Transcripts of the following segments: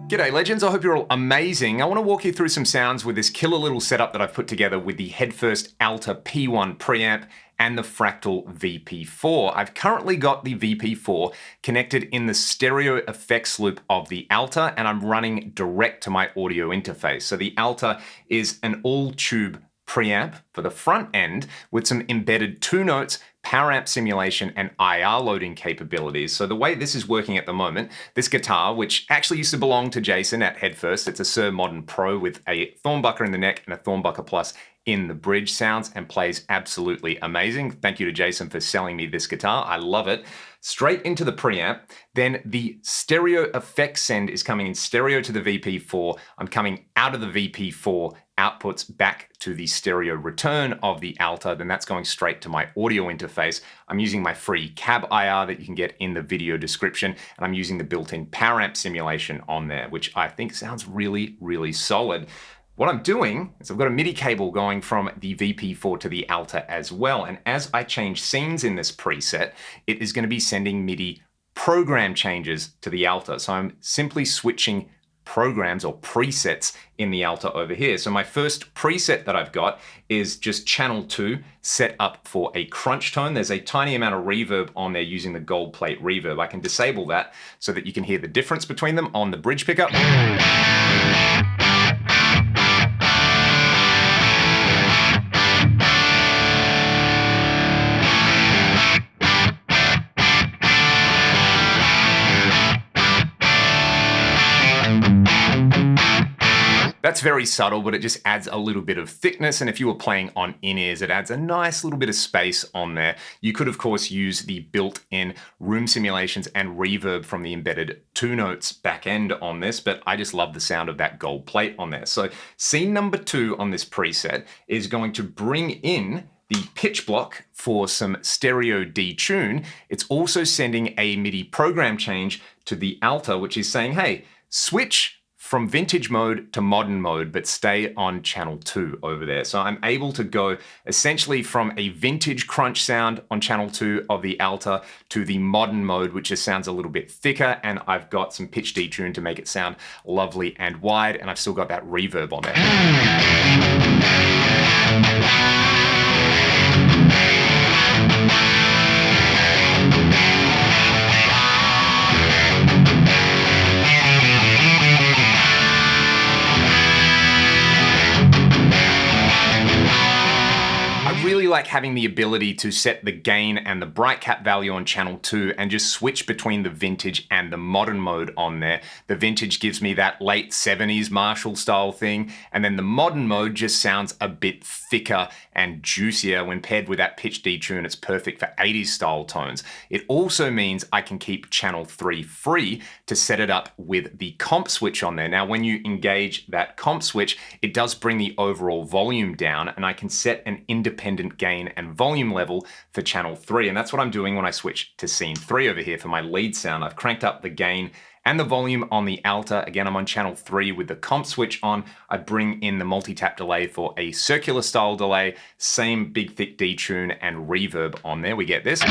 G'day legends, I hope you're all amazing. I want to walk you through some sounds with this killer little setup that I've put together with the Headfirst ALTA P1 preamp and the Fractal VP4. I've currently got the VP4 connected in the stereo effects loop of the ALTA, and I'm running direct to my audio interface. So the ALTA is an all-tube preamp for the front end with some embedded 2 notes, power amp simulation, and IR loading capabilities. So the way this is working at the moment, this guitar, which actually used to belong to Jason at Headfirst, it's a Sir Modern Pro with a Thornbucker in the neck and a Thornbucker Plus in the bridge, sounds and plays absolutely amazing. Thank you to Jason for selling me this guitar. I love it. Straight into the preamp. Then the stereo effects send is coming in stereo to the VP4. I'm coming out of the VP4 outputs back to the stereo return of the ALTA. Then that's going straight to my audio interface. I'm using my free cab IR that you can get in the video description, and I'm using the built-in power amp simulation on there, which I think sounds really, really solid. What I'm doing is I've got a MIDI cable going from the VP4 to the ALTA as well. And as I change scenes in this preset, it is going to be sending MIDI program changes to the ALTA. So I'm simply switching programs or presets in the ALTA over here. So my first preset that I've got is just channel 2 set up for a crunch tone. There's a tiny amount of reverb on there using the gold plate reverb. I can disable that so that you can hear the difference between them on the bridge pickup. That's very subtle, but it just adds a little bit of thickness. And if you were playing on in-ears, it adds a nice little bit of space on there. You could, of course, use the built-in room simulations and reverb from the embedded 2 notes back end on this, but I just love the sound of that gold plate on there. So scene number 2 on this preset is going to bring in the pitch block for some stereo detune. It's also sending a MIDI program change to the ALTA, which is saying, hey, switch from vintage mode to modern mode, but stay on channel 2 over there. So I'm able to go essentially from a vintage crunch sound on channel 2 of the ALTA to the modern mode, which just sounds a little bit thicker, and I've got some pitch detune to make it sound lovely and wide, and I've still got that reverb on there. Really like having the ability to set the gain and the bright cap value on channel 2 and just switch between the vintage and the modern mode on there. The vintage gives me that late 70s Marshall style thing, and then the modern mode just sounds a bit thicker and juicier. When paired with that pitch detune, it's perfect for 80s style tones. It also means I can keep channel 3 free to set it up with the comp switch on there. Now, when you engage that comp switch, it does bring the overall volume down, and I can set an independent gain and volume level for channel 3. And that's what I'm doing when I switch to scene 3 over here for my lead sound. I've cranked up the gain and the volume on the ALTA. Again, I'm on channel 3 with the comp switch on. I bring in the multi-tap delay for a circular style delay, same big thick detune and reverb on there. We get this.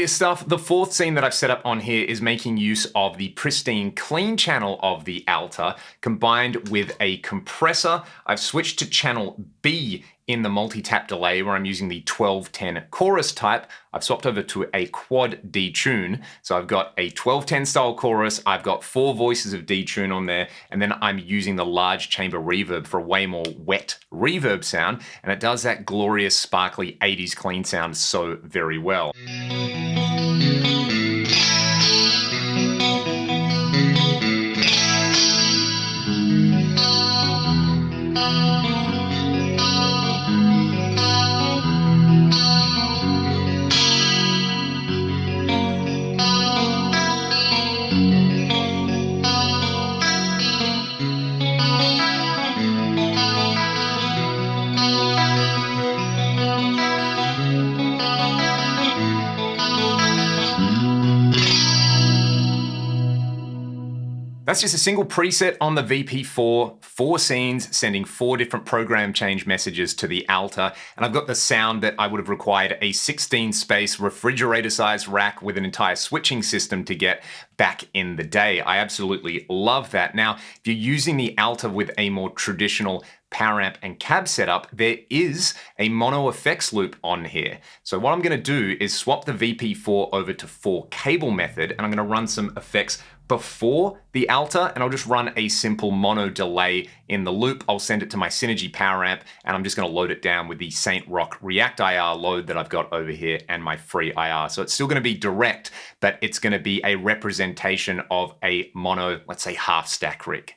Stuff. The fourth scene that I've set up on here is making use of the pristine clean channel of the ALTA combined with a compressor. I've switched to channel B in the multi-tap delay where I'm using the 1210 chorus type. I've swapped over to a quad detune. So I've got a 1210 style chorus, I've got 4 voices of detune on there, and then I'm using the large chamber reverb for a way more wet reverb sound, and it does that glorious sparkly 80s clean sound so very well. That's just a single preset on the VP4, 4 scenes, sending 4 different program change messages to the ALTA. And I've got the sound that I would have required a 16-space refrigerator-sized rack with an entire switching system to get back in the day. I absolutely love that. Now, if you're using the ALTA with a more traditional power amp and cab setup, there is a mono effects loop on here. So what I'm going to do is swap the VP4 over to 4 cable method, and I'm going to run some effects before the ALTA, and I'll just run a simple mono delay in the loop. I'll send it to my Synergy power amp, and I'm just going to load it down with the Saint Rock React IR load that I've got over here and my free IR. So it's still going to be direct, but it's going to be a representation of a mono, let's say, half stack rig.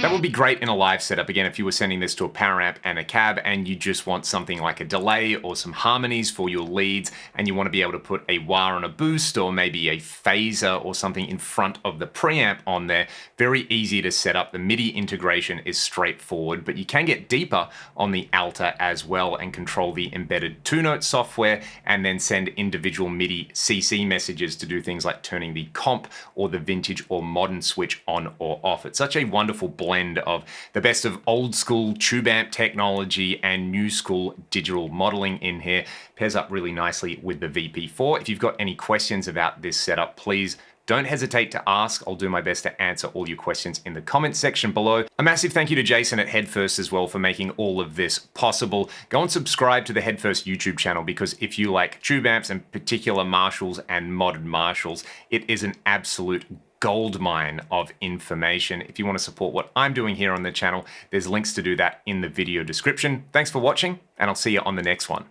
That would be great in a live setup. Again, if you were sending this to a power amp and a cab and you just want something like a delay or some harmonies for your leads, and you want to be able to put a wah on a boost or maybe a phaser or something in front of the preamp on there, very easy to set up. The MIDI integration is straightforward, but you can get deeper on the ALTA as well and control the embedded 2-note software and then send individual MIDI CC messages to do things like turning the comp or the vintage or modern switch on or off. It's such a wonderful blend of the best of old school tube amp technology and new school digital modeling in here. Pairs up really nicely with the VP4. If you've got any questions about this setup, please don't hesitate to ask. I'll do my best to answer all your questions in the comments section below. A massive thank you to Jason at Headfirst as well for making all of this possible. Go and subscribe to the Headfirst YouTube channel, because if you like tube amps and particular Marshalls and modern Marshalls, it is an absolute goldmine of information. If you want to support what I'm doing here on the channel, there's links to do that in the video description. Thanks for watching, and I'll see you on the next one.